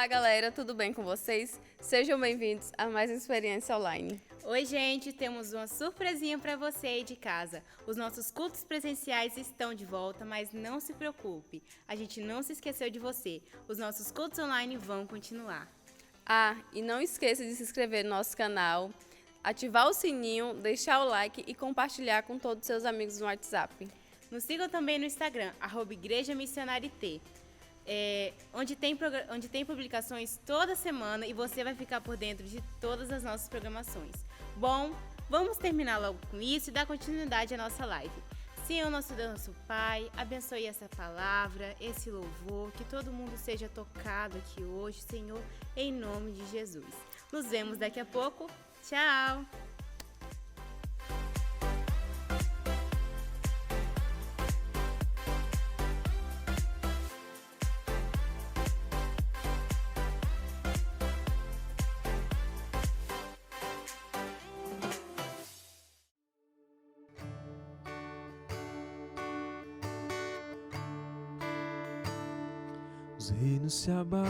galera, tudo bem com vocês? Sejam bem-vindos a mais uma experiência online. Oi, gente, temos uma surpresinha para você aí de casa. Os nossos cultos presenciais estão de volta, mas não se preocupe, a gente não se esqueceu de você. Os nossos cultos online vão continuar. E não esqueça de se inscrever no nosso canal, ativar o sininho, deixar o like e compartilhar com todos os seus amigos no WhatsApp. Nos sigam também no Instagram, @igrejamissionariT. Onde tem publicações toda semana e você vai ficar por dentro de todas as nossas programações. Bom, vamos terminar logo com isso e dar continuidade à nossa live. Senhor, nosso Deus, nosso Pai, abençoe essa palavra, esse louvor, que todo mundo seja tocado aqui hoje, Senhor, em nome de Jesus. Nos vemos daqui a pouco. Tchau! Os reinos se abalam,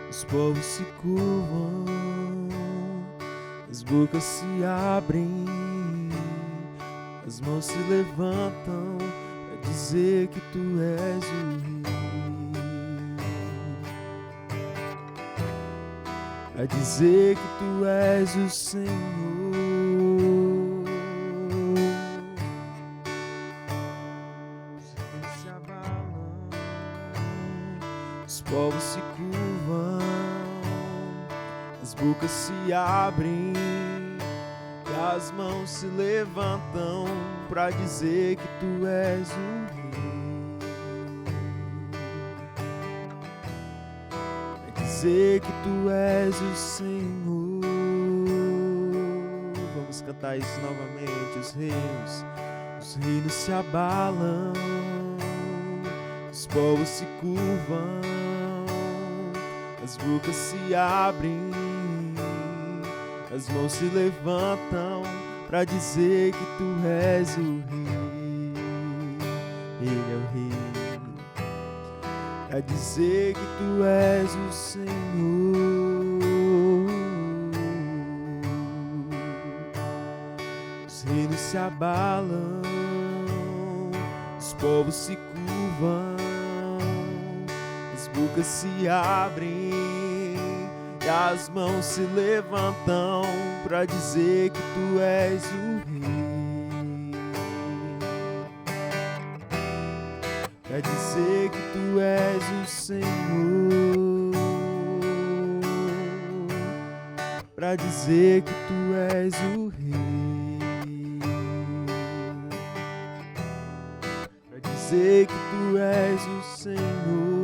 os povos se curvam, as bocas se abrem, as mãos se levantam para dizer que tu és o rei, para dizer que tu és o Senhor. Os povos se curvam, as bocas se abrem e as mãos se levantam para dizer que tu és o rei, para dizer que tu és o Senhor. Vamos cantar isso novamente. Os reinos se abalam, os povos se curvam, as bocas se abrem, as mãos se levantam para dizer que tu és o rei. Ele é o rei. Para dizer que tu és o Senhor. Os reinos se abalam, os povos se curvam, as bocas se abrem e as mãos se levantam para dizer que tu és o rei, para dizer que tu és o Senhor, para dizer que tu és o rei, para dizer que tu és o Senhor,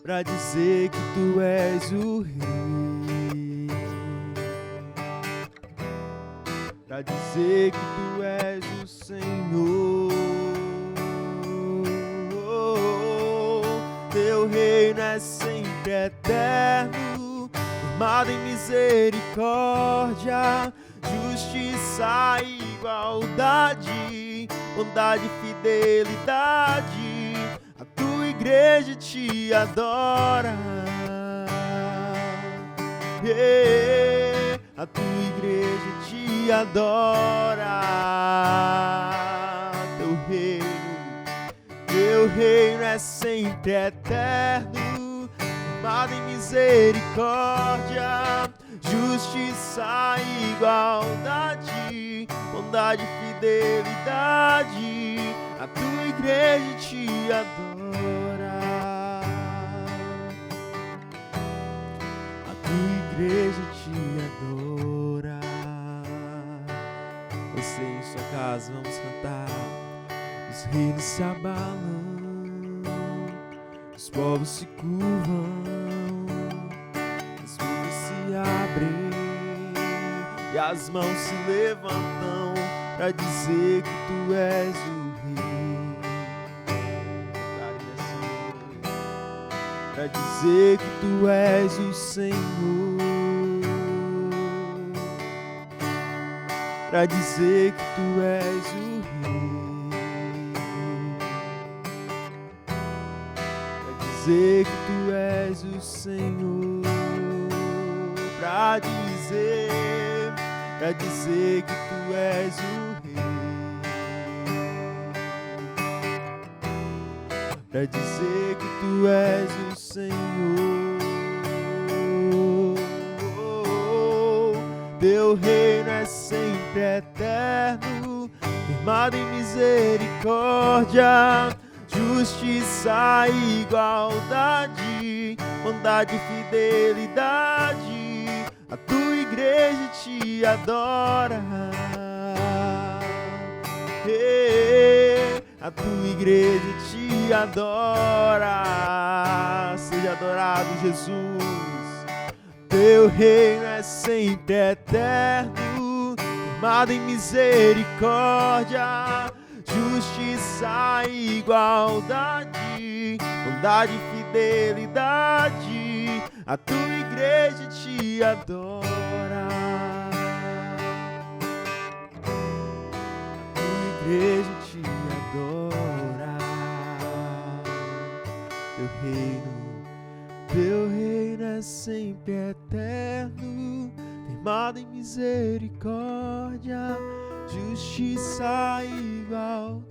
para dizer que tu és o rei, para dizer que tu és o Senhor. Teu reino é sempre eterno, formado em misericórdia, justiça e igualdade, bondade e fidelidade. A tua igreja te adora, a tua igreja te adora. Teu reino é sempre eterno, formado em misericórdia, justiça e igualdade, bondade e fidelidade. A tua igreja te adora, a tua igreja te adora. Você em sua casa, vamos cantar. Os reinos se abalam, os povos se curvam, as bocas se abrem e as mãos se levantam para dizer que tu és o para dizer que tu és o Senhor, para dizer que tu és o Rei, dizer que tu és o Senhor, pra dizer que tu és o Rei, pra dizer que tu és o Senhor. Teu reino é sempre eterno, firmado em misericórdia, justiça e igualdade, bondade e fidelidade. A tua igreja te adora. A tua igreja te adora. Seja adorado, Jesus. Teu reino é sempre eterno, firmado em misericórdia, justiça e igualdade, bondade e fidelidade. A tua igreja te adora. A tua igreja te adora. Teu reino é sempre eterno, firmado em misericórdia, justiça e igualdade,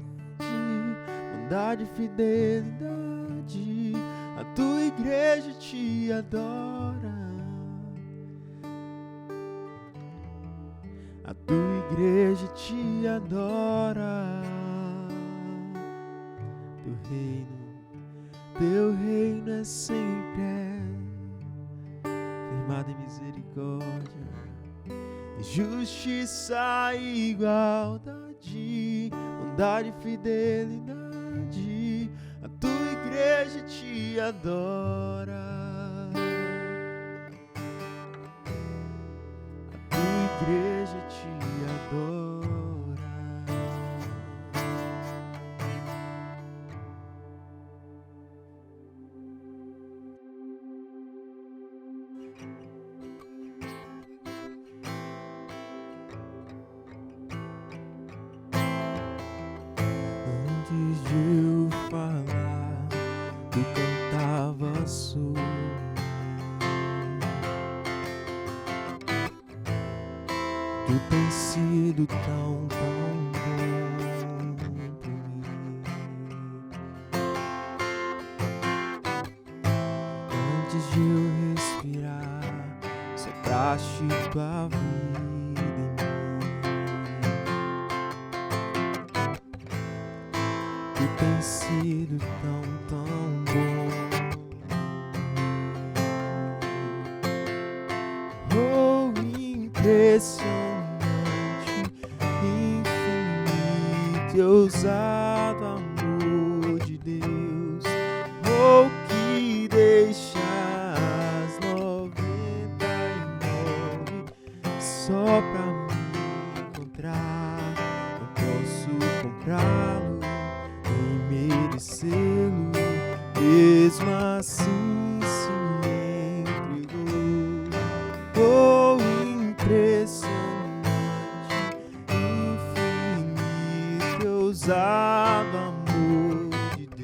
bondade e fidelidade. A tua igreja te adora. A tua igreja te adora. Teu reino é sempre firmado em misericórdia, justiça e igualdade, bondade e fidelidade. A tua igreja te adora. A tua igreja te adora. Antes de eu falar, tu cantava sobre mim. Tu tens sido tão bom por mim. Antes de eu respirar, sopraste tua vida em mim. Tu tens sido tão bom. Oh, impressionante, infinito e ousado amor de Deus. Oh, que deixas 99 só pra me encontrar. Não posso comprá-lo, merecê-lo, mesmo assim se entregou. Oh, impressionante, infinito e ousado amor de Deus.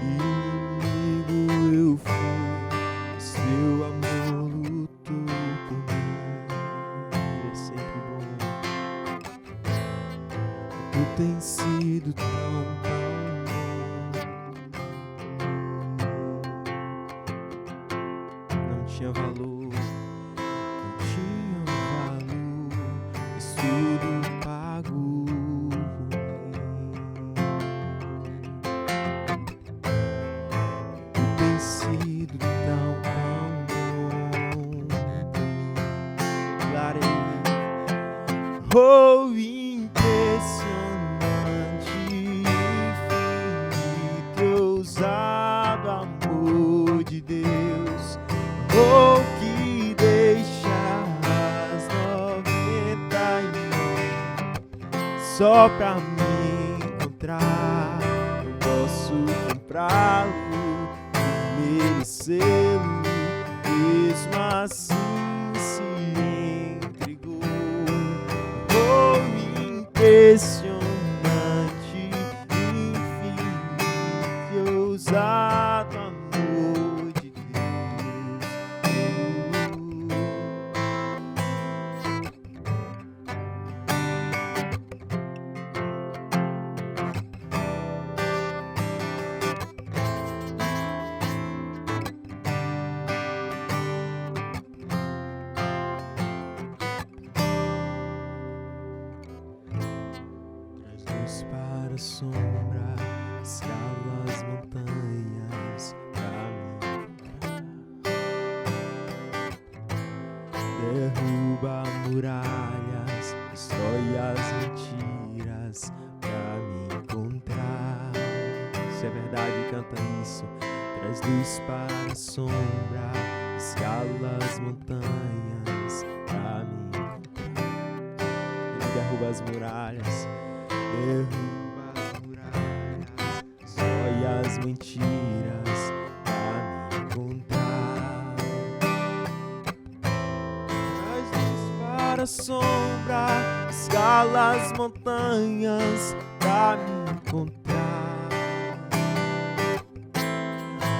Inimigo eu fui, seu amor lutou por mim. É sempre bom. Tu tens sido tão bom. Não tinha valor, mas tudo pago por mim. Tu tens sido tão bom. Glória. Oh, impressionante, infinito e ousado amor de Deus. Oh, que deixas 99 só pra me encontrar. Não posso comprá-lo, merecê-lo, mesmo assim se entregou. Oh, impressionante, infinito e ousado amor de Deus. Traz luz para a sombra, escala as montanhas pra me encontrar. Derruba muralhas, destrói as mentiras pra me encontrar. Se é verdade, canta isso. Traz luz para a sombra, escala as montanhas pra me encontrar. Ele derruba as muralhas, derruba as muralhas, destrói as mentiras pra me encontrar. Traz luz para a sombra, escala as montanhas pra me encontrar.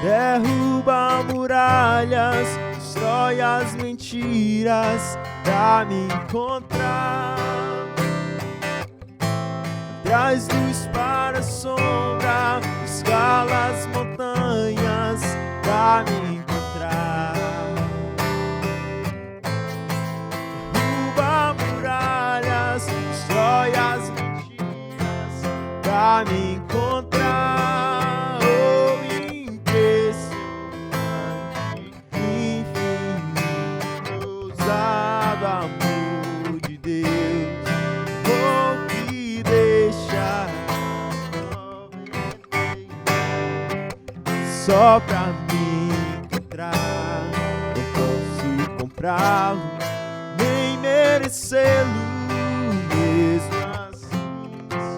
Derruba muralhas, destrói as mentiras pra me encontrar. Traz luz para a sombra, escala as montanhas pra me encontrar. Derruba muralhas, destrói as mentiras pra me encontrar. Oh, impressionante, infinito, ousado amor de Deus. Oh, que deixa só pra me encontrar. Não posso comprá-lo, nem merecê-lo, mesmo assim se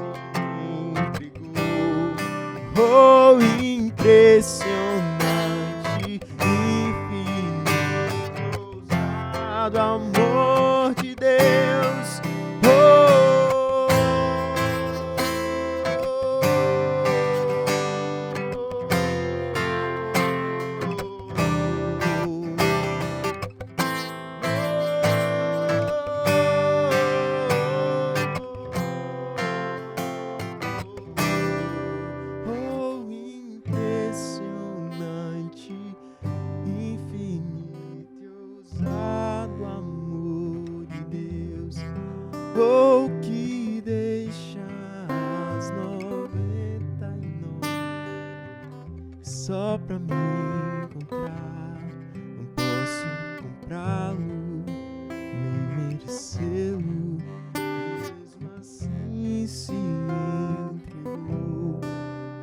entregou. Oh, impressionante, infinito, ousado amor de Deus. Oh, impressionante, infinito e ousado amor de Deus. Oh, que deixa as 99 só pra me encontrar. Não posso comprá-lo, nem merecê-lo, mesmo assim se entregou.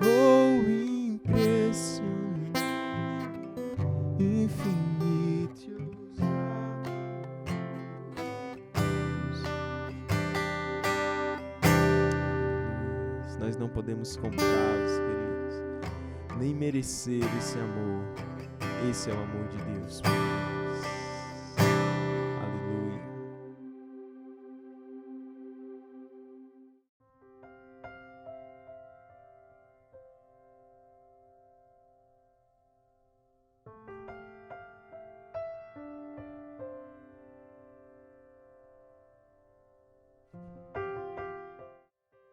Oh, impressionante, infinito e ousado. Nós não podemos comprá-los, queridos, nem merecer esse amor. Esse é o amor de Deus por nós. Aleluia.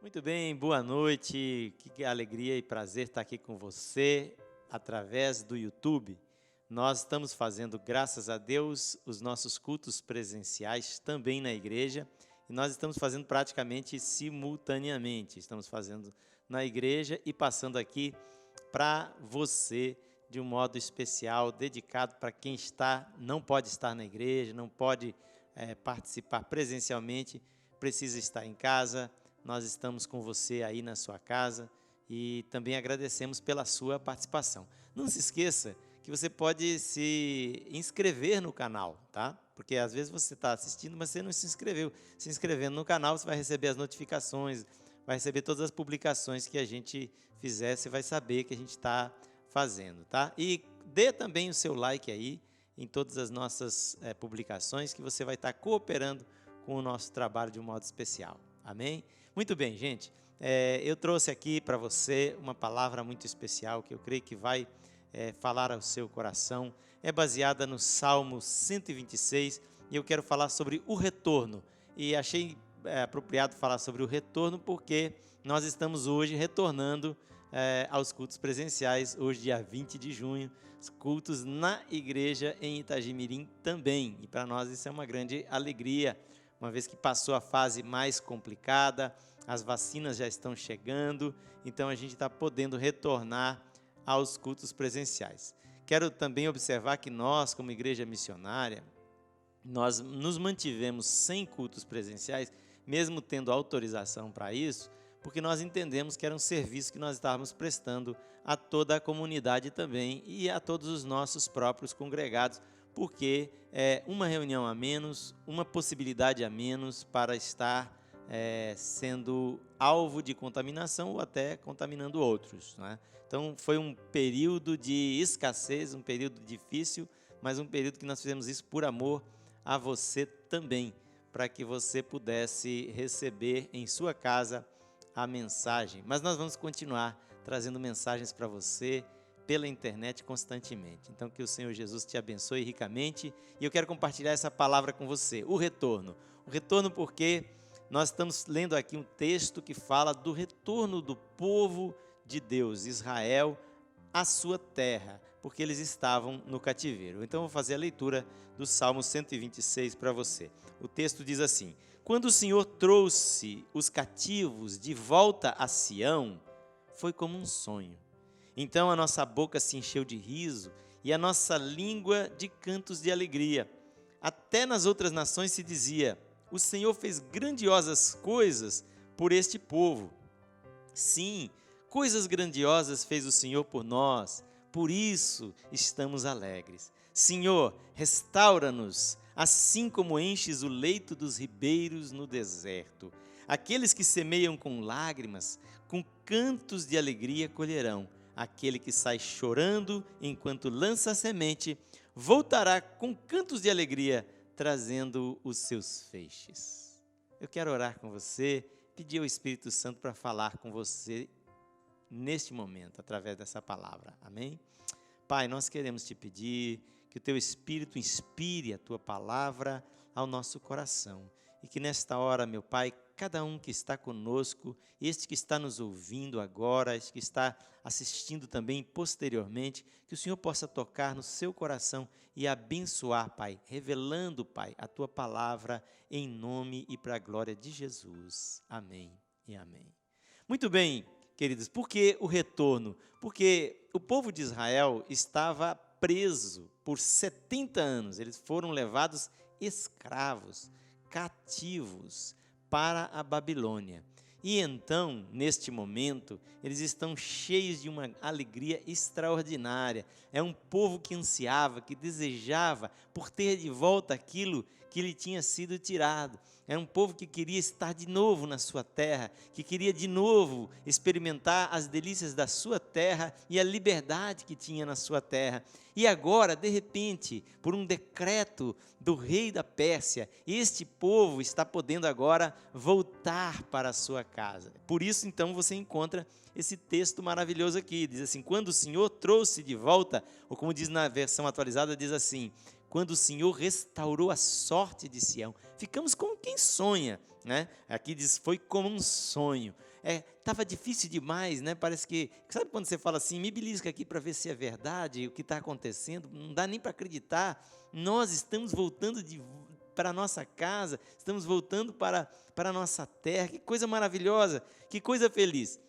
Muito bem, boa noite, que alegria e prazer estar aqui com você através do YouTube. Nós estamos fazendo, graças a Deus, os nossos cultos presenciais também na igreja, e nós estamos fazendo praticamente simultaneamente. Estamos fazendo na igreja e passando aqui para você de um modo especial, dedicado para quem não pode estar na igreja, não pode participar presencialmente, precisa estar em casa. Nós estamos com você aí na sua casa e também agradecemos pela sua participação. Não se esqueça que você pode se inscrever no canal, tá? Porque às vezes você está assistindo, mas você não se inscreveu. Se inscrevendo no canal, você vai receber as notificações, vai receber todas as publicações que a gente fizer, você vai saber que a gente está fazendo, tá? E dê também o seu like aí em todas as nossas publicações, que você vai estar cooperando com o nosso trabalho de um modo especial. Amém? Muito bem, gente. Eu trouxe aqui para você uma palavra muito especial que eu creio que vai falar ao seu coração. É baseada no Salmo 126 e eu quero falar sobre o retorno. E achei apropriado falar sobre o retorno porque nós estamos hoje retornando aos cultos presenciais, hoje dia 20 de junho, os cultos na igreja em Itagimirim também. E para nós isso é uma grande alegria, uma vez que passou a fase mais complicada, as vacinas já estão chegando, então a gente está podendo retornar aos cultos presenciais. Quero também observar que nós, como igreja missionária, nós nos mantivemos sem cultos presenciais, mesmo tendo autorização para isso, porque nós entendemos que era um serviço que nós estávamos prestando a toda a comunidade também e a todos os nossos próprios congregados, porque é uma reunião a menos, uma possibilidade a menos para estar sendo alvo de contaminação ou até contaminando outros, né? Então foi um período de escassez, um período difícil, mas um período que nós fizemos isso por amor a você também, para que você pudesse receber em sua casa a mensagem. Mas nós vamos continuar trazendo mensagens para você pela internet constantemente. Então que o Senhor Jesus te abençoe ricamente e eu quero compartilhar essa palavra com você, o retorno. O retorno porque nós estamos lendo aqui um texto que fala do retorno do povo de Deus, Israel, à sua terra, porque eles estavam no cativeiro. Então, eu vou fazer a leitura do Salmo 126 para você. O texto diz assim: quando o Senhor trouxe os cativos de volta a Sião, foi como um sonho. Então, a nossa boca se encheu de riso e a nossa língua de cantos de alegria. Até nas outras nações se dizia: o Senhor fez grandiosas coisas por este povo. Sim, coisas grandiosas fez o Senhor por nós, por isso estamos alegres. Senhor, restaura-nos, assim como enches o leito dos ribeiros no deserto. Aqueles que semeiam com lágrimas, com cantos de alegria colherão. Aquele que sai chorando enquanto lança a semente, voltará com cantos de alegria, trazendo os seus feixes. Eu quero orar com você, pedir ao Espírito Santo para falar com você neste momento, através dessa palavra. Amém? Pai, nós queremos te pedir que o teu Espírito inspire a tua palavra ao nosso coração. E que nesta hora, meu Pai, cada um que está conosco, este que está nos ouvindo agora, este que está assistindo também posteriormente, que o Senhor possa tocar no seu coração e abençoar, Pai, revelando, Pai, a tua palavra em nome e para a glória de Jesus. Amém e amém. Muito bem, queridos, por que o retorno? Porque o povo de Israel estava preso por 70 anos, eles foram levados escravos, cativos para a Babilônia. E então, neste momento, eles estão cheios de uma alegria extraordinária. É um povo que ansiava, que desejava por ter de volta aquilo que lhe tinha sido tirado. É um povo que queria estar de novo na sua terra, que queria de novo experimentar as delícias da sua terra e a liberdade que tinha na sua terra. E agora, de repente, por um decreto do rei da Pérsia, este povo está podendo agora voltar para a sua casa. Por isso, então, você encontra esse texto maravilhoso aqui. Diz assim: quando o Senhor trouxe de volta, ou como diz na versão atualizada, diz assim: quando o Senhor restaurou a sorte de Sião. Ficamos como quem sonha, né? Aqui diz, foi como um sonho. Estava difícil demais, né? Parece que, sabe quando você fala assim, me belisca aqui para ver se é verdade o que está acontecendo, não dá nem para acreditar. Nós estamos voltando para a nossa casa, estamos voltando para a nossa terra. Que coisa maravilhosa, que coisa feliz.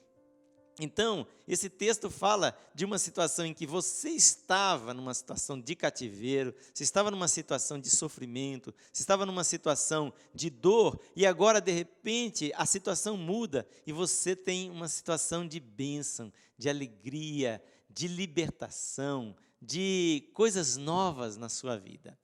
Então, esse texto fala de uma situação em que você estava numa situação de cativeiro, você estava numa situação de sofrimento, você estava numa situação de dor, e agora, de repente, a situação muda e você tem uma situação de bênção, de alegria, de libertação, de coisas novas na sua vida.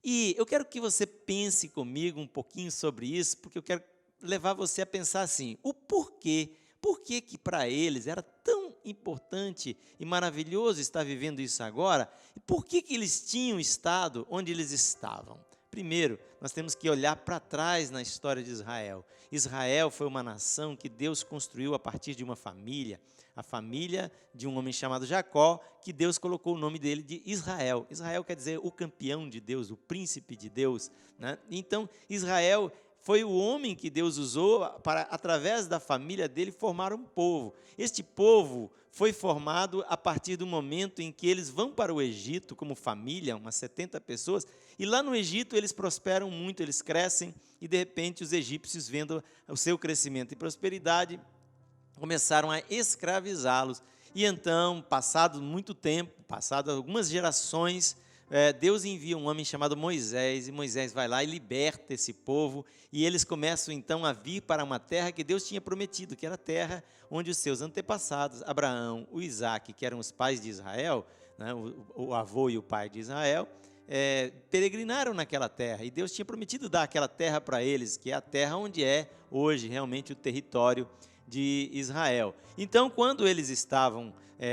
E eu quero que você pense comigo um pouquinho sobre isso, porque eu quero levar você a pensar assim, o porquê. Por que que para eles era tão importante e maravilhoso estar vivendo isso agora? E por que que eles tinham estado onde eles estavam? Primeiro, nós temos que olhar para trás na história de Israel. Israel foi uma nação que Deus construiu a partir de uma família, a família de um homem chamado Jacó, que Deus colocou o nome dele de Israel. Israel quer dizer o campeão de Deus, o príncipe de Deus, né? Então, Israel foi o homem que Deus usou para, através da família dele, formar um povo. Este povo foi formado a partir do momento em que eles vão para o Egito como família, umas 70 pessoas, e lá no Egito eles prosperam muito, eles crescem, e de repente os egípcios, vendo o seu crescimento e prosperidade, começaram a escravizá-los. E então, passado muito tempo, passado algumas gerações, Deus envia um homem chamado Moisés, e Moisés vai lá e liberta esse povo, e eles começam então a vir para uma terra que Deus tinha prometido, que era a terra onde os seus antepassados, Abraão, o Isaque, que eram os pais de Israel, né, o avô e o pai de Israel, peregrinaram naquela terra, e Deus tinha prometido dar aquela terra para eles, que é a terra onde é hoje realmente o território de Israel. Então, quando eles estavam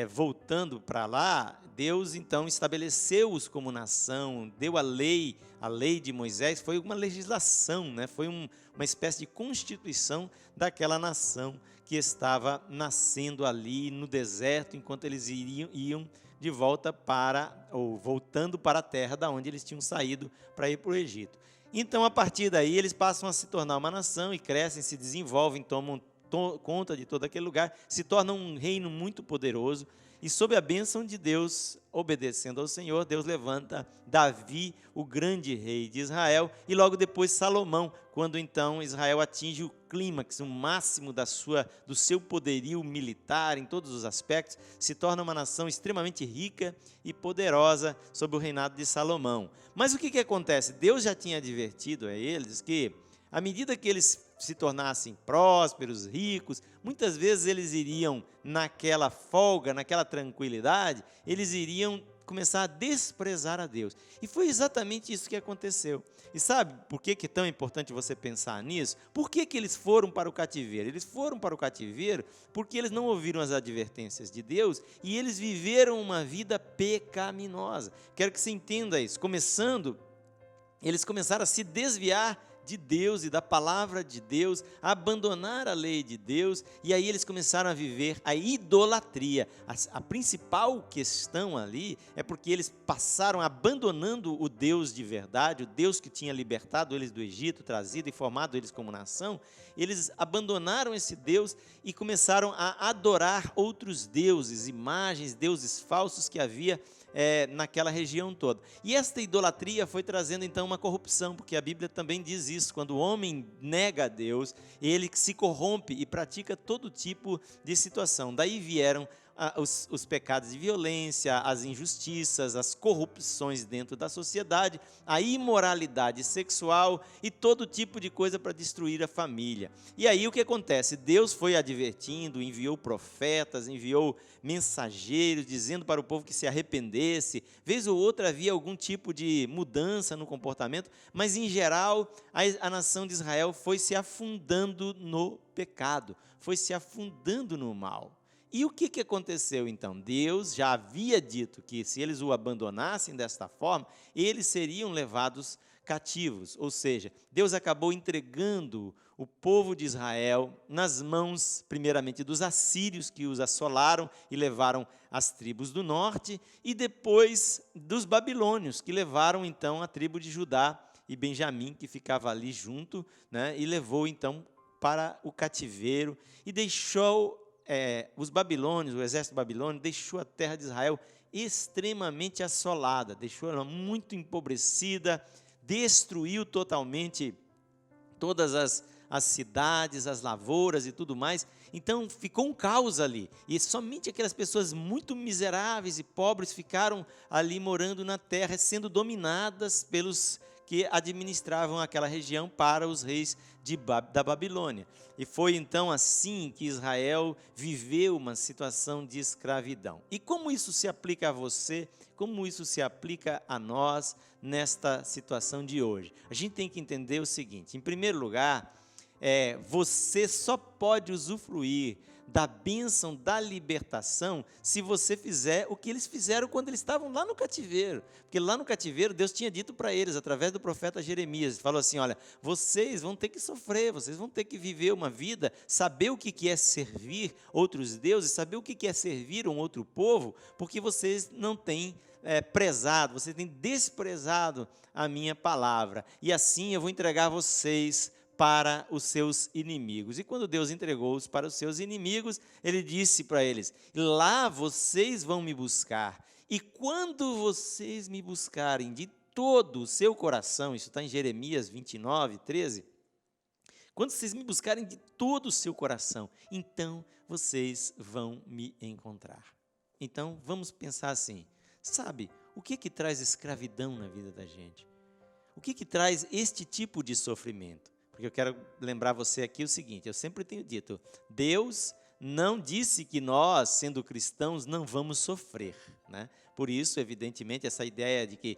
voltando para lá, Deus então estabeleceu-os como nação, deu a lei de Moisés, foi uma legislação, né? Foi uma espécie de constituição daquela nação que estava nascendo ali no deserto, enquanto eles iam de volta ou voltando para a terra da onde eles tinham saído para ir para o Egito. Então, a partir daí, eles passam a se tornar uma nação e crescem, se desenvolvem, tomam conta de todo aquele lugar, se tornam um reino muito poderoso, e sob a bênção de Deus, obedecendo ao Senhor, Deus levanta Davi, o grande rei de Israel, e logo depois Salomão, quando então Israel atinge o clímax, o máximo do seu poderio militar em todos os aspectos, se torna uma nação extremamente rica e poderosa sob o reinado de Salomão. Mas o que acontece? Deus já tinha advertido a eles que, à medida que eles se tornassem prósperos, ricos, muitas vezes eles iriam, naquela folga, naquela tranquilidade, eles iriam começar a desprezar a Deus. E foi exatamente isso que aconteceu. E sabe por que é tão importante você pensar nisso? Por que eles foram para o cativeiro? Eles foram para o cativeiro porque eles não ouviram as advertências de Deus e eles viveram uma vida pecaminosa. Quero que você entenda isso. Eles começaram a se desviar de Deus e da palavra de Deus, a abandonar a lei de Deus, e aí eles começaram a viver a idolatria. A principal questão ali é porque eles passaram abandonando o Deus de verdade, o Deus que tinha libertado eles do Egito, trazido e formado eles como nação. Eles abandonaram esse Deus e começaram a adorar outros deuses, imagens, deuses falsos que havia naquela região toda. E esta idolatria foi trazendo então uma corrupção, porque a Bíblia também diz isso, quando o homem nega a Deus, ele se corrompe e pratica todo tipo de situação. Daí vieram os pecados de violência, as injustiças, as corrupções dentro da sociedade, a imoralidade sexual e todo tipo de coisa para destruir a família. E aí o que acontece? Deus foi advertindo, enviou profetas, enviou mensageiros, dizendo para o povo que se arrependesse. Vez ou outra havia algum tipo de mudança no comportamento, mas em geral a nação de Israel foi se afundando no pecado, foi se afundando no mal. E o que aconteceu então? Deus já havia dito que se eles o abandonassem desta forma, eles seriam levados cativos. Ou seja, Deus acabou entregando o povo de Israel nas mãos, primeiramente, dos assírios, que os assolaram e levaram as tribos do norte, e depois dos babilônios, que levaram então a tribo de Judá e Benjamim, que ficava ali junto, né, e levou então para o cativeiro e deixou os babilônios, o exército babilônio, deixou a terra de Israel extremamente assolada, deixou ela muito empobrecida, destruiu totalmente todas as cidades, as lavouras e tudo mais. Então ficou um caos ali, e somente aquelas pessoas muito miseráveis e pobres ficaram ali morando na terra, sendo dominadas pelos que administravam aquela região para os reis da Babilônia. E foi então assim que Israel viveu uma situação de escravidão. E como isso se aplica a você? Como isso se aplica a nós nesta situação de hoje? A gente tem que entender o seguinte: em primeiro lugar, você só pode usufruir da bênção da libertação se você fizer o que eles fizeram quando eles estavam lá no cativeiro. Porque lá no cativeiro Deus tinha dito para eles, através do profeta Jeremias, falou assim: olha, vocês vão ter que sofrer, vocês vão ter que viver uma vida, saber o que é servir outros deuses, saber o que é servir um outro povo, porque vocês não têm prezado, vocês têm desprezado a minha palavra, e assim eu vou entregar vocês para os seus inimigos. E quando Deus entregou-os para os seus inimigos, ele disse para eles: lá vocês vão me buscar, e quando vocês me buscarem de todo o seu coração, isso está em Jeremias 29, 13, quando vocês me buscarem de todo o seu coração, então vocês vão me encontrar. Então vamos pensar assim, sabe, o que traz escravidão na vida da gente? O que traz este tipo de sofrimento? Porque eu quero lembrar você aqui o seguinte: eu sempre tenho dito, Deus não disse que nós, sendo cristãos, não vamos sofrer, né? Por isso, evidentemente, essa ideia de que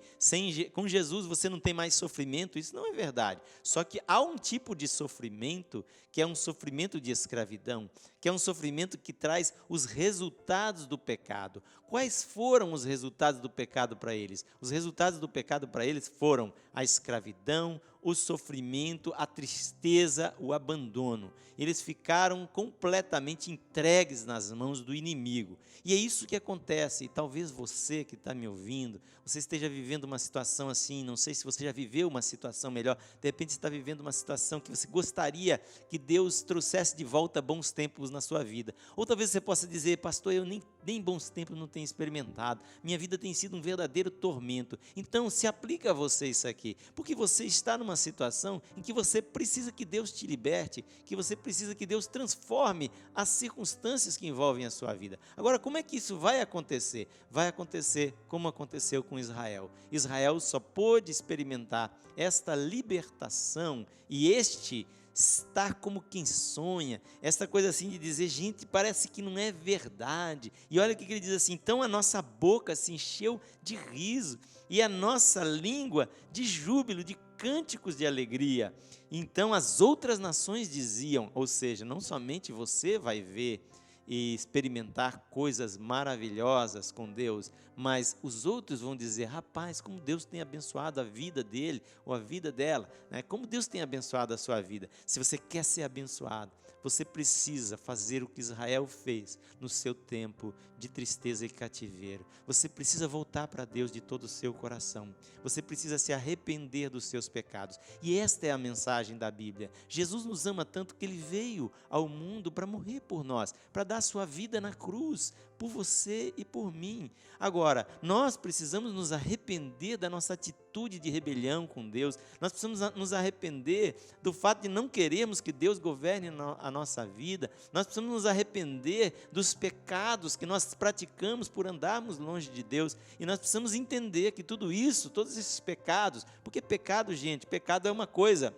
com Jesus você não tem mais sofrimento, isso não é verdade. Só que há um tipo de sofrimento que é um sofrimento de escravidão, que é um sofrimento que traz os resultados do pecado. Quais foram os resultados do pecado para eles? Os resultados do pecado para eles foram a escravidão, o sofrimento, a tristeza, o abandono. Eles ficaram completamente entregues nas mãos do inimigo. E é isso que acontece. E talvez você que está me ouvindo, você esteja vivendo uma situação assim, não sei se você já viveu uma situação melhor, de repente você está vivendo uma situação que você gostaria que Deus trouxesse de volta bons tempos na sua vida. Ou talvez você possa dizer: pastor, eu nem bons tempos não tenho experimentado, minha vida tem sido um verdadeiro tormento. Então se aplica a você isso aqui, porque você está numa situação em que você precisa que Deus te liberte, que você precisa que Deus transforme as circunstâncias que envolvem a sua vida. Agora, como é que isso vai acontecer? Vai acontecer como aconteceu com Israel. Israel só pôde experimentar esta libertação e estar como quem sonha, essa coisa assim de dizer: gente, parece que não é verdade. E olha o que ele diz assim: então a nossa boca se encheu de riso e a nossa língua de júbilo, de cânticos de alegria. Então as outras nações diziam, ou seja, não somente você vai ver e experimentar coisas maravilhosas com Deus, mas os outros vão dizer: rapaz, como Deus tem abençoado a vida dele ou a vida dela, né? Como Deus tem abençoado a sua vida. Se você quer ser abençoado, você precisa fazer o que Israel fez no seu tempo de tristeza e cativeiro. Você precisa voltar para Deus de todo o seu coração. Você precisa se arrepender dos seus pecados. E esta é a mensagem da Bíblia. Jesus nos ama tanto que Ele veio ao mundo para morrer por nós, para dar a sua vida na cruz, por você e por mim. Agora, nós precisamos nos arrepender da nossa atitude de rebelião com Deus. Nós precisamos nos arrepender do fato de não querermos que Deus governe a nossa vida. Nós precisamos nos arrepender dos pecados que nós praticamos por andarmos longe de Deus. E nós precisamos entender que tudo isso, todos esses pecados, porque pecado, gente, pecado é uma coisa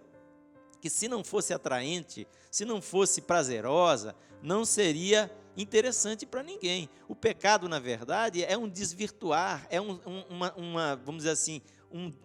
que, se não fosse atraente, se não fosse prazerosa, não seria interessante para ninguém. O pecado, na verdade, é um desvirtuar, é vamos dizer assim,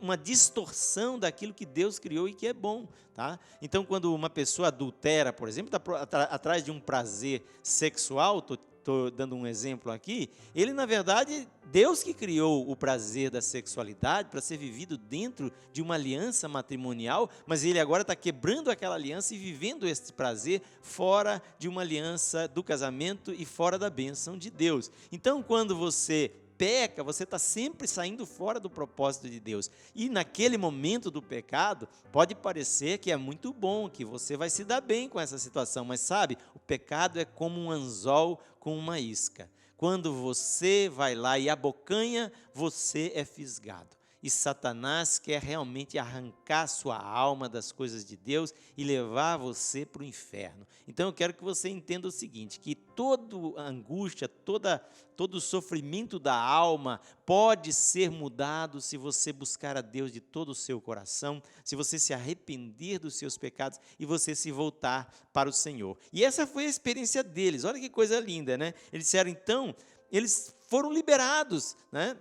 uma distorção daquilo que Deus criou e que é bom, tá? Então, quando uma pessoa adultera, por exemplo, está atrás de um prazer sexual, estou dando um exemplo aqui, ele, na verdade, Deus que criou o prazer da sexualidade para ser vivido dentro de uma aliança matrimonial, mas ele agora está quebrando aquela aliança e vivendo esse prazer fora de uma aliança do casamento e fora da bênção de Deus. Então, quando você peca, você está sempre saindo fora do propósito de Deus. E naquele momento do pecado, pode parecer que é muito bom, que você vai se dar bem com essa situação, mas sabe, o pecado é como um anzol com uma isca. Quando você vai lá e abocanha, você é fisgado. e Satanás quer realmente arrancar sua alma das coisas de Deus e levar você para o inferno. Então eu quero que você entenda o seguinte, que toda angústia, todo o sofrimento da alma pode ser mudado se você buscar a Deus de todo o seu coração, se você se arrepender dos seus pecados e você se voltar para o Senhor. E essa foi a experiência deles. Olha que coisa linda, né? Eles disseram, então, eles foram liberados, né?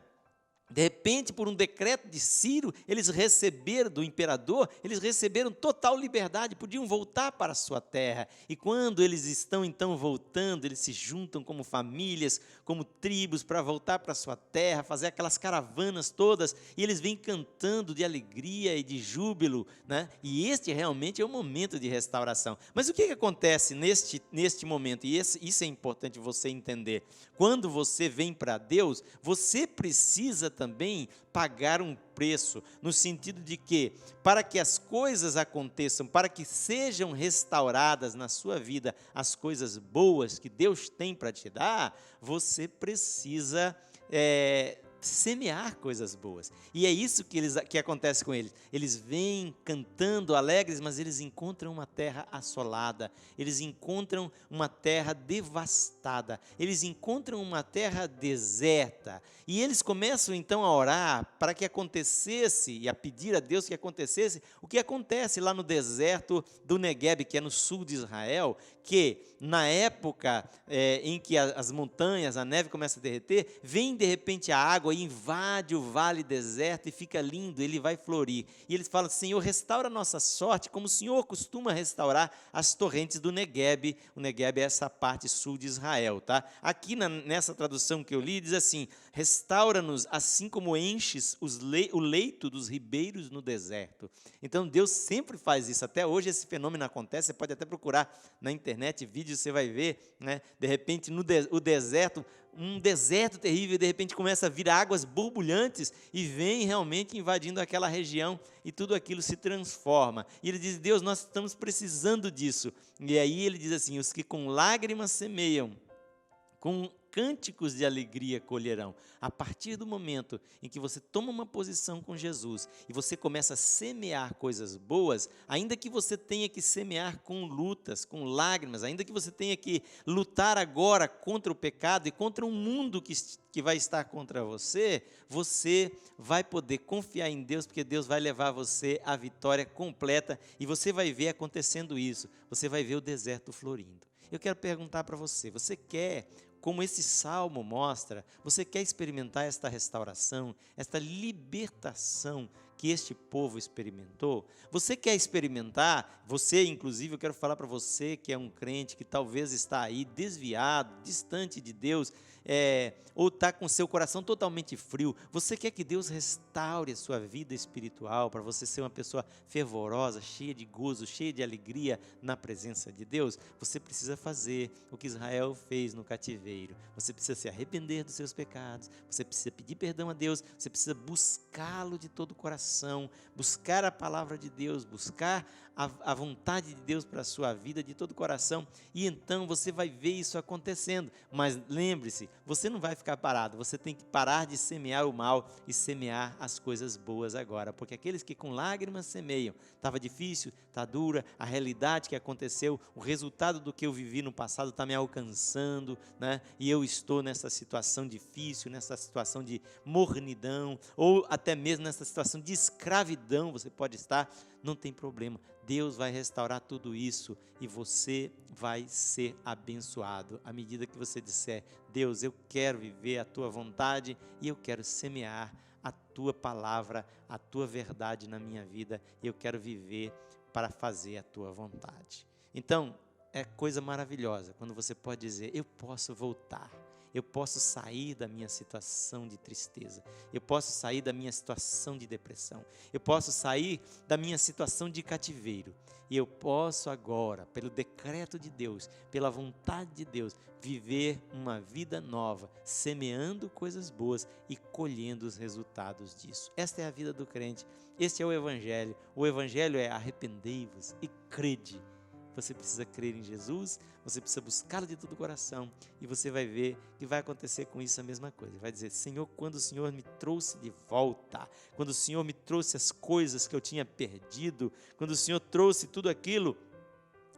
De repente, por um decreto de Ciro, eles receberam do imperador, eles receberam total liberdade, podiam voltar para a sua terra. E quando eles estão então voltando, eles se juntam como famílias, como tribos, para voltar para a sua terra, fazer aquelas caravanas todas, e eles vêm cantando de alegria e de júbilo, né? E este realmente é o momento de restauração. Mas o que acontece neste momento? E isso é importante você entender. Quando você vem para Deus, você precisa também pagar um preço, no sentido de que, para que as coisas aconteçam, para que sejam restauradas na sua vida as coisas boas que Deus tem para te dar, você precisa semear coisas boas. E é isso que acontece com eles. Eles vêm cantando alegres, mas eles encontram uma terra assolada, eles encontram uma terra devastada, eles encontram uma terra deserta. E eles começam então a orar para que acontecesse e a pedir a Deus que acontecesse o que acontece lá no deserto do Negueb, que é no sul de Israel, que na época em que as montanhas, a neve começa a derreter, vem de repente a água e invade o vale deserto e fica lindo, ele vai florir. E eles falam, Senhor, restaura a nossa sorte, como o Senhor costuma restaurar as torrentes do Negueb. O Negueb é essa parte sul de Israel, tá? Aqui nessa tradução que eu li, diz assim, restaura-nos assim como enches o leito dos ribeiros no deserto. Então Deus sempre faz isso, até hoje esse fenômeno acontece, você pode até procurar na internet, vídeos, você vai ver, né? De repente o deserto, um deserto terrível, de repente começa a vir águas borbulhantes e vem realmente invadindo aquela região e tudo aquilo se transforma. E ele diz, Deus, nós estamos precisando disso. E aí ele diz assim, os que com lágrimas semeiam, com cânticos de alegria colherão. A partir do momento em que você toma uma posição com Jesus e você começa a semear coisas boas, ainda que você tenha que semear com lutas, com lágrimas, ainda que você tenha que lutar agora contra o pecado e contra um mundo que vai estar contra você, você vai poder confiar em Deus, porque Deus vai levar você à vitória completa e você vai ver acontecendo isso, você vai ver o deserto florindo. Eu quero perguntar para você, você quer, como esse salmo mostra, você quer experimentar esta restauração, esta libertação que este povo experimentou? Você quer experimentar? Você, inclusive, eu quero falar para você que é um crente que talvez está aí desviado, distante de Deus, ou está com seu coração totalmente frio. Você quer que Deus restaure a sua vida espiritual para você ser uma pessoa fervorosa, cheia de gozo, cheia de alegria na presença de Deus? Você precisa fazer o que Israel fez no cativeiro. Você precisa se arrepender dos seus pecados, você precisa pedir perdão a Deus, você precisa buscá-lo de todo o coração, buscar a palavra de Deus, buscar a vontade de Deus para a sua vida de todo o coração, e então você vai ver isso acontecendo. Mas lembre-se, você não vai ficar parado, você tem que parar de semear o mal e semear as coisas boas agora, porque aqueles que com lágrimas semeiam, estava difícil, está dura, a realidade que aconteceu, o resultado do que eu vivi no passado está me alcançando, né? E eu estou nessa situação difícil, nessa situação de mornidão, ou até mesmo nessa situação de escravidão, você pode estar, não tem problema, Deus vai restaurar tudo isso e você vai ser abençoado. À medida que você disser, Deus, eu quero viver a tua vontade e eu quero semear a tua palavra, a tua verdade na minha vida, e eu quero viver para fazer a tua vontade. Então, é coisa maravilhosa quando você pode dizer, eu posso voltar. Eu posso sair da minha situação de tristeza, eu posso sair da minha situação de depressão, eu posso sair da minha situação de cativeiro, e eu posso agora, pelo decreto de Deus, pela vontade de Deus, viver uma vida nova, semeando coisas boas e colhendo os resultados disso. Esta é a vida do crente, este é o Evangelho é arrependei-vos e crede você precisa crer em Jesus, você precisa buscá-lo de todo o coração, e você vai ver que vai acontecer com isso a mesma coisa. Vai dizer: Senhor, quando o Senhor me trouxe de volta, quando o Senhor me trouxe as coisas que eu tinha perdido, quando o Senhor trouxe tudo aquilo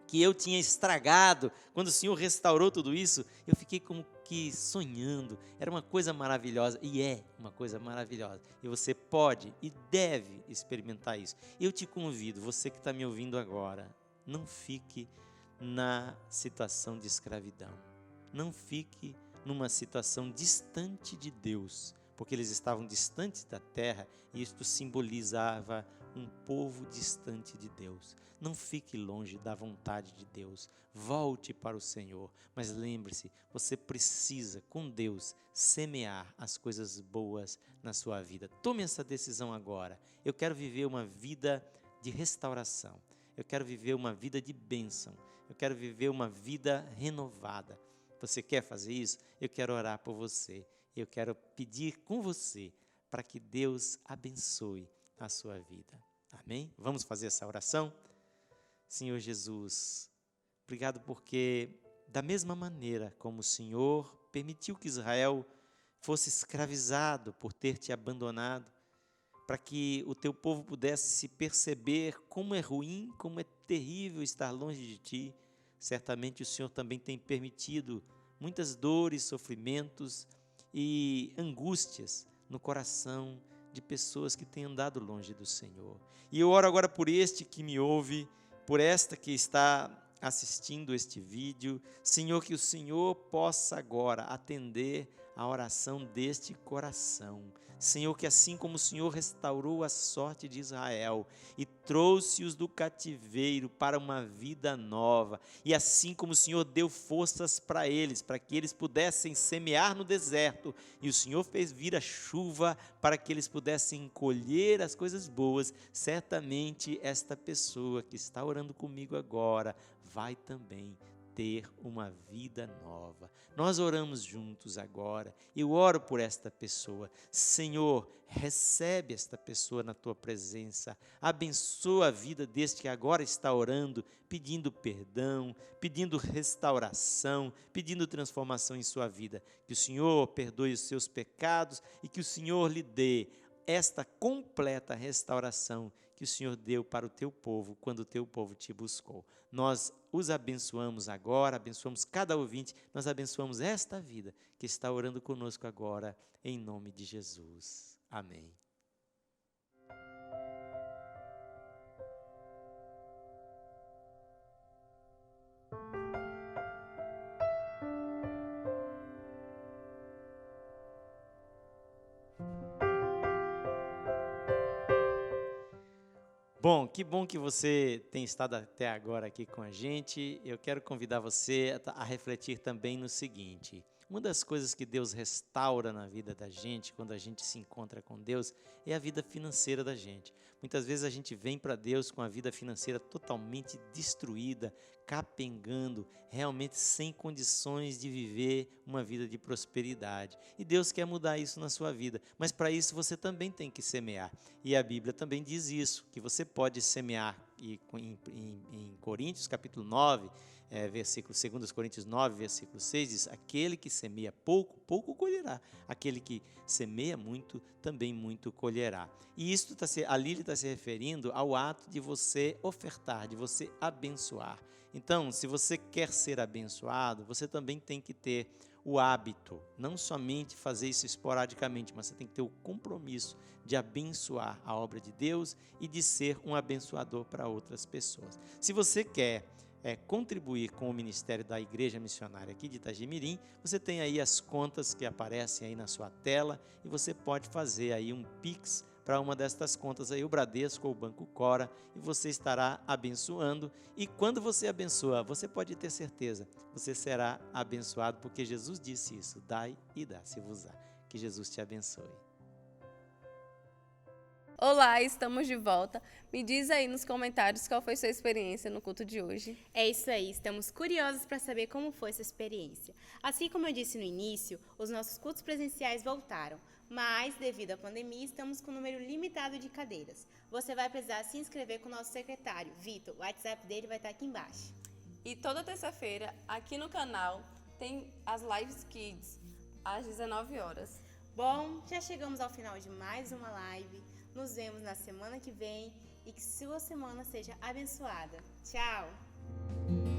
que eu tinha estragado, quando o Senhor restaurou tudo isso, eu fiquei como que sonhando. Era uma coisa maravilhosa, e é uma coisa maravilhosa, e você pode e deve experimentar isso. Eu te convido, você que está me ouvindo agora, não fique na situação de escravidão, não fique numa situação distante de Deus, porque eles estavam distantes da terra, e isto simbolizava um povo distante de Deus. Não fique longe da vontade de Deus, volte para o Senhor, mas lembre-se, você precisa, com Deus, semear as coisas boas na sua vida. Tome essa decisão agora. Eu quero viver uma vida de restauração, eu quero viver uma vida de bênção, eu quero viver uma vida renovada. Você quer fazer isso? Eu quero orar por você, eu quero pedir com você para que Deus abençoe a sua vida. Amém? Vamos fazer essa oração? Senhor Jesus, obrigado porque, da mesma maneira como o Senhor permitiu que Israel fosse escravizado por ter te abandonado, para que o teu povo pudesse se perceber como é ruim, como é terrível estar longe de ti, certamente o Senhor também tem permitido muitas dores, sofrimentos e angústias no coração de pessoas que têm andado longe do Senhor. E eu oro agora por este que me ouve, por esta que está assistindo este vídeo, Senhor, que o Senhor possa agora atender a oração deste coração. Senhor, que assim como o Senhor restaurou a sorte de Israel e trouxe-os do cativeiro para uma vida nova, e assim como o Senhor deu forças para eles, para que eles pudessem semear no deserto, e o Senhor fez vir a chuva para que eles pudessem colher as coisas boas, certamente esta pessoa que está orando comigo agora vai também ter uma vida nova. Nós oramos juntos agora. Eu oro por esta pessoa. Senhor, recebe esta pessoa na tua presença. Abençoa a vida deste que agora está orando, pedindo perdão, pedindo restauração, pedindo transformação em sua vida. Que o Senhor perdoe os seus pecados e que o Senhor lhe dê esta completa restauração que o Senhor deu para o teu povo quando o teu povo te buscou. Nós os abençoamos agora, abençoamos cada ouvinte, nós abençoamos esta vida que está orando conosco agora, em nome de Jesus. Amém. Bom que você tem estado até agora aqui com a gente. Eu quero convidar você a refletir também no seguinte: uma das coisas que Deus restaura na vida da gente, quando a gente se encontra com Deus, é a vida financeira da gente. Muitas vezes a gente vem para Deus com a vida financeira totalmente destruída, capengando, realmente sem condições de viver uma vida de prosperidade. E Deus quer mudar isso na sua vida, mas para isso você também tem que semear. E a Bíblia também diz isso, que você pode semear. E em Coríntios, capítulo 9, versículo 2 Coríntios 9, versículo 6, diz: aquele que semeia pouco, pouco colherá. Aquele que semeia muito, também muito colherá. E isso ali ele está se referindo ao ato de você ofertar, de você abençoar. Então, se você quer ser abençoado, você também tem que ter o hábito, não somente fazer isso esporadicamente, mas você tem que ter o compromisso de abençoar a obra de Deus e de ser um abençoador para outras pessoas. Se você quer contribuir com o ministério da Igreja Missionária aqui de Itagimirim, você tem aí as contas que aparecem aí na sua tela e você pode fazer aí um Pix para uma destas contas aí, o Bradesco ou o Banco Cora, e você estará abençoando. E quando você abençoa, você pode ter certeza, você será abençoado, porque Jesus disse isso: dai e dá-se-vos-á. Que Jesus te abençoe. Olá, estamos de volta. Me diz aí nos comentários qual foi sua experiência no culto de hoje. É isso aí, estamos curiosos para saber como foi essa experiência. Assim como eu disse no início, os nossos cultos presenciais voltaram, mas devido à pandemia estamos com um número limitado de cadeiras. Você vai precisar se inscrever com o nosso secretário, Vitor. O WhatsApp dele vai estar aqui embaixo. E toda terça-feira, aqui no canal, tem as Lives Kids, às 19 horas. Bom, já chegamos ao final de mais uma live. Nos vemos na semana que vem e que sua semana seja abençoada. Tchau!